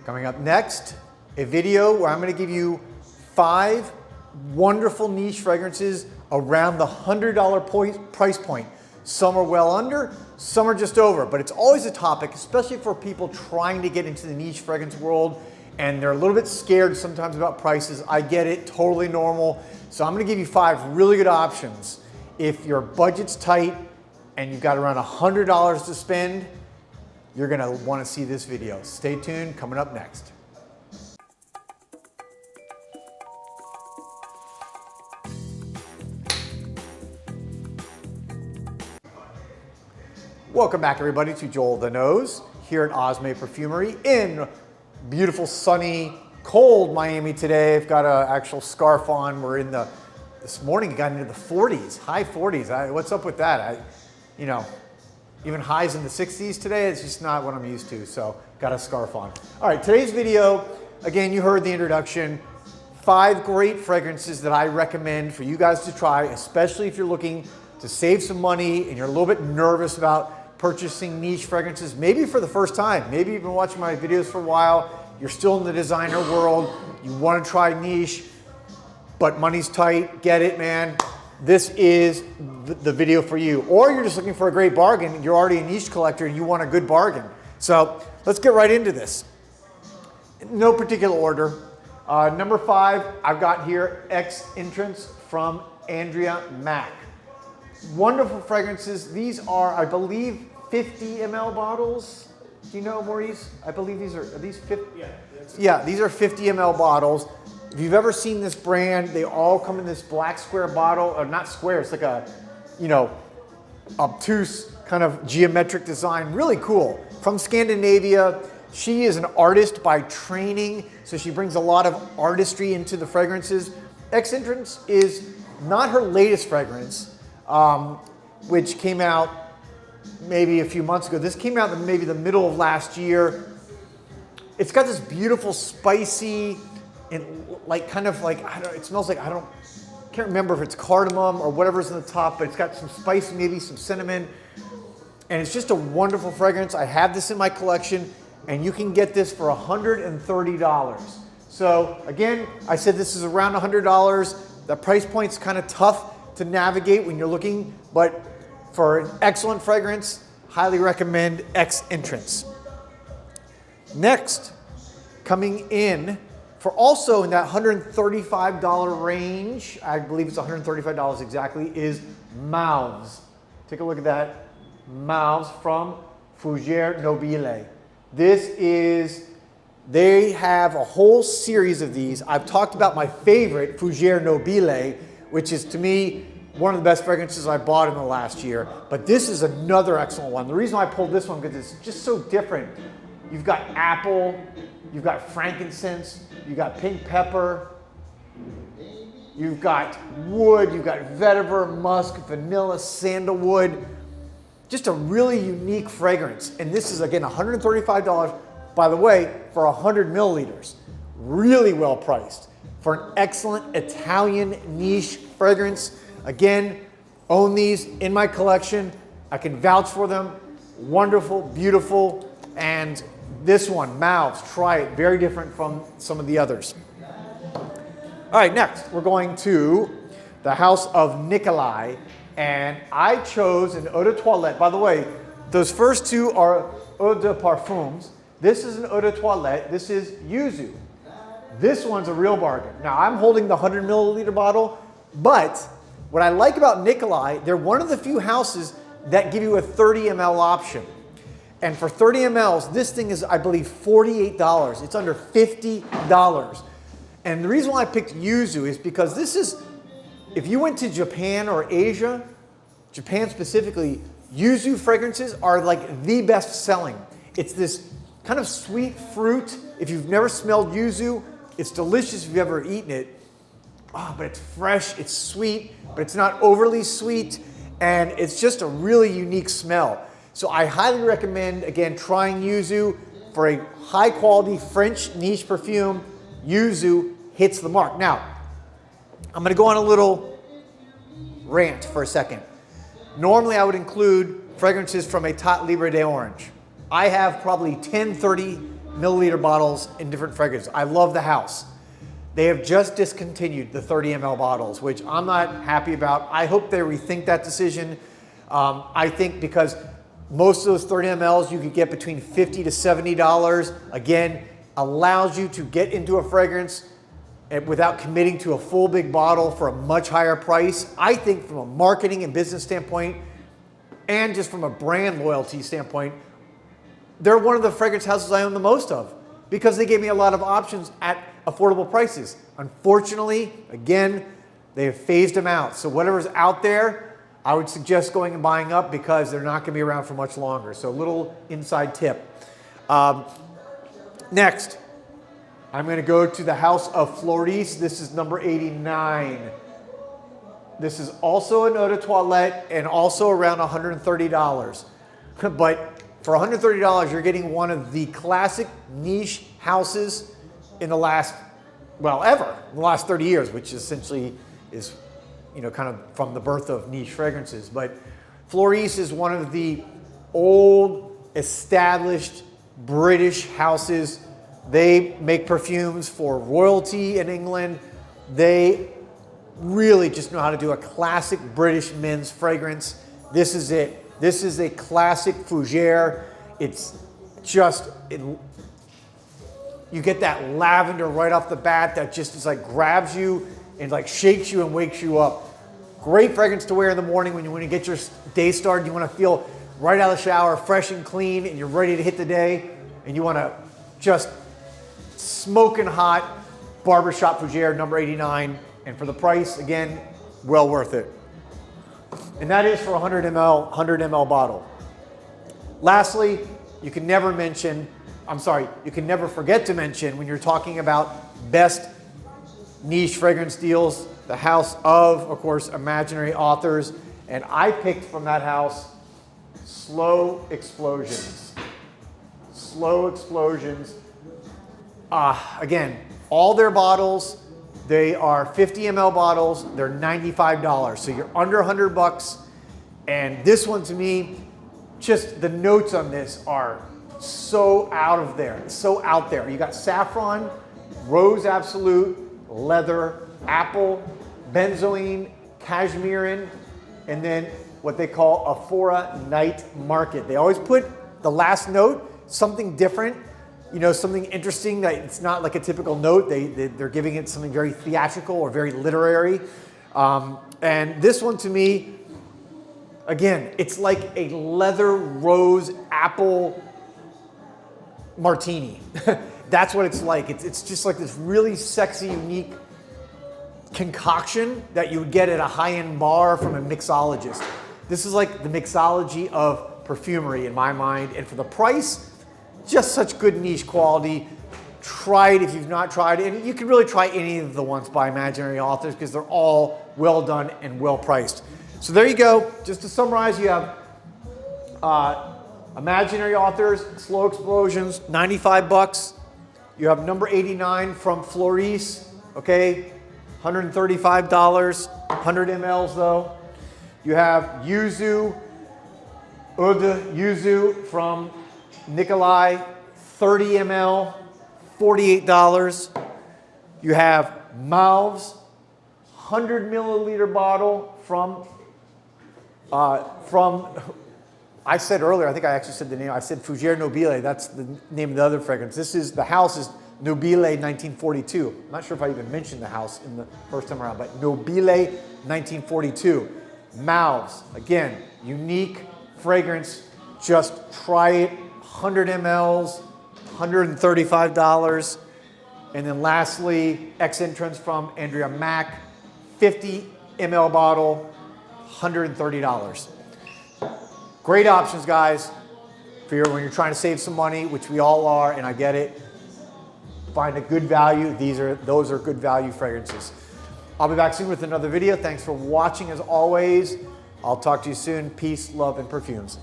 Coming up next, a video where I'm going to give you 5 wonderful niche fragrances around the $100 price point. Some are well under, some are just over, but it's always a topic, especially for people trying to get into the niche fragrance world and they're a little bit scared sometimes about prices. I get it, totally normal. So I'm gonna give you 5 really good options. If your budget's tight and you've got around $100 to spend, you're gonna wanna see this video. Stay tuned, coming up next. Welcome back everybody to Joel the Nose here at Osme Perfumery in beautiful, sunny, cold Miami today. I've got an actual scarf on. We're in this morning it got into the 40s, high 40s. What's up with that? Even highs in the 60s today, it's just not what I'm used to, so got a scarf on. All right, today's video, again, you heard the introduction, 5 great fragrances that I recommend for you guys to try, especially if you're looking to save some money and you're a little bit nervous about purchasing niche fragrances, maybe for the first time. Maybe you've been watching my videos for a while, you're still in the designer world, you want to try niche, but money's tight, get it, man. This is the video for you. Or you're just looking for a great bargain, you're already a niche collector and you want a good bargain. So let's get right into this. No particular order. Number 5, I've got here X Entrance from Andrea Mack. Wonderful fragrances. These are, I believe, 50 ml bottles. Do you know, Maurice? I believe these are these 50? Yeah, these are 50 ml bottles. If you've ever seen this brand, they all come in this black square bottle, or not square, it's like a, obtuse kind of geometric design. Really cool. From Scandinavia. She is an artist by training, so she brings a lot of artistry into the fragrances. X Entrance is not her latest fragrance, which came out maybe a few months ago. This came out in maybe the middle of last year. It's got this beautiful, spicy, and it smells like, can't remember if it's cardamom or whatever's in the top, but it's got some spice, maybe some cinnamon. And it's just a wonderful fragrance. I have this in my collection, and you can get this for $130. So again, I said this is around $100. The price point's kind of tough to navigate when you're looking, but for an excellent fragrance, highly recommend X Entrance. Next, coming in for also in that $135 range, I believe it's $135 exactly, is Mauves. Take a look at that. Mauves from Fougère Nobile. They have a whole series of these. I've talked about my favorite, Fougère Nobile, which is to me one of the best fragrances I bought in the last year. But this is another excellent one. The reason I pulled this one because it's just so different. You've got apple, you've got frankincense, you've got pink pepper, you've got wood, you've got vetiver, musk, vanilla, sandalwood. Just a really unique fragrance. And this is, again, $135, by the way, for 100 milliliters. Really well priced for an excellent Italian niche fragrance. Again, own these in my collection. I can vouch for them. Wonderful, beautiful. And this one, Mauves, try it. Very different from some of the others. All right, next, we're going to the house of Nicolai. And I chose an eau de toilette. By the way, those first 2 are eau de parfums. This is an eau de toilette. This is yuzu. This one's a real bargain. Now, I'm holding the 100 milliliter bottle, but what I like about Nicolai, they're one of the few houses that give you a 30 ml option. And for 30 mLs, this thing is, I believe, $48. It's under $50. And the reason why I picked yuzu is because this is, if you went to Japan or Asia, Japan specifically, yuzu fragrances are like the best selling. It's this kind of sweet fruit. If you've never smelled yuzu, it's delicious if you've ever eaten it. But it's fresh, it's sweet, but it's not overly sweet, and it's just a really unique smell. So I highly recommend, again, trying yuzu for a high quality French niche perfume. Yuzu hits the mark. Now, I'm gonna go on a little rant for a second. Normally I would include fragrances from État Libre d'Orange. I have probably 10, 30 milliliter bottles in different fragrances. I love the house. They have just discontinued the 30 ml bottles, which I'm not happy about. I hope they rethink that decision. I think because most of those 30 mLs you could get between $50 to $70. Again, allows you to get into a fragrance without committing to a full big bottle for a much higher price. I think from a marketing and business standpoint, and just from a brand loyalty standpoint, they're one of the fragrance houses I own the most of because they gave me a lot of options at affordable prices. Unfortunately, again, they have phased them out. So whatever's out there, I would suggest going and buying up because they're not going to be around for much longer. So a little inside tip. Next, I'm going to go to the House of Floris. This is number 89. This is also an eau de toilette and also around $130. But for $130, you're getting one of the classic niche houses in the last, well, ever, in the last 30 years, which essentially is, you know, kind of from the birth of niche fragrances. But Floris is one of the old, established British houses. They make perfumes for royalty in England. They really just know how to do a classic British men's fragrance. This is it. This is a classic fougere. It's just, you get that lavender right off the bat that just is like grabs you and like shakes you and wakes you up. Great fragrance to wear in the morning when you get your day started. You want to feel right out of the shower, fresh and clean, and you're ready to hit the day. And you want to just smoking hot barbershop fougere number 89. And for the price, again, well worth it. And that is for a 100 ml bottle. Lastly, you can never forget to mention when you're talking about best niche fragrance deals, the house of course, Imaginary Authors. And I picked from that house Slow Explosions. Slow Explosions. Again, all their bottles, they are 50 ml bottles. They're $95. So you're under 100 bucks. And this one to me, just the notes on this are so out there. So out there. You got saffron, rose absolute, leather, apple, benzoin, cashmerean, and then what they call Aphora Night Market. They always put the last note, something different, you know, something interesting that it's not like a typical note. They're giving it something very theatrical or very literary. And this one to me, again, it's like a leather rose apple martini. That's what it's like. It's just like this really sexy, unique concoction that you would get at a high-end bar from a mixologist. This is like the mixology of perfumery in my mind. And for the price, just such good niche quality. Try it if you've not tried it. And you can really try any of the ones by Imaginary Authors because they're all well done and well priced. So there you go. Just to summarize, you have Imaginary Authors, Slow Explosions, 95 bucks. You have number 89 from Floris, okay? $135, 100 mLs though. You have Yuzu, Eau de Yuzu from Nikolai, 30 ml, $48. You have Mauves, 100 milliliter bottle from, I said earlier, I think I actually said the name, I said Fougere Nobile, that's the name of the other fragrance. The house is Nobile 1942. I'm not sure if I even mentioned the house in the first time around, but Nobile 1942. Mauves, again, unique fragrance, just try it, 100 mLs, $135. And then lastly, X-Entrance from Andrea Mack, 50 ml bottle, $130. Great options, guys, for when you're trying to save some money, which we all are, and I get it. Find a good value. Those are good value fragrances. I'll be back soon with another video. Thanks for watching as always. I'll talk to you soon. Peace, love, and perfumes.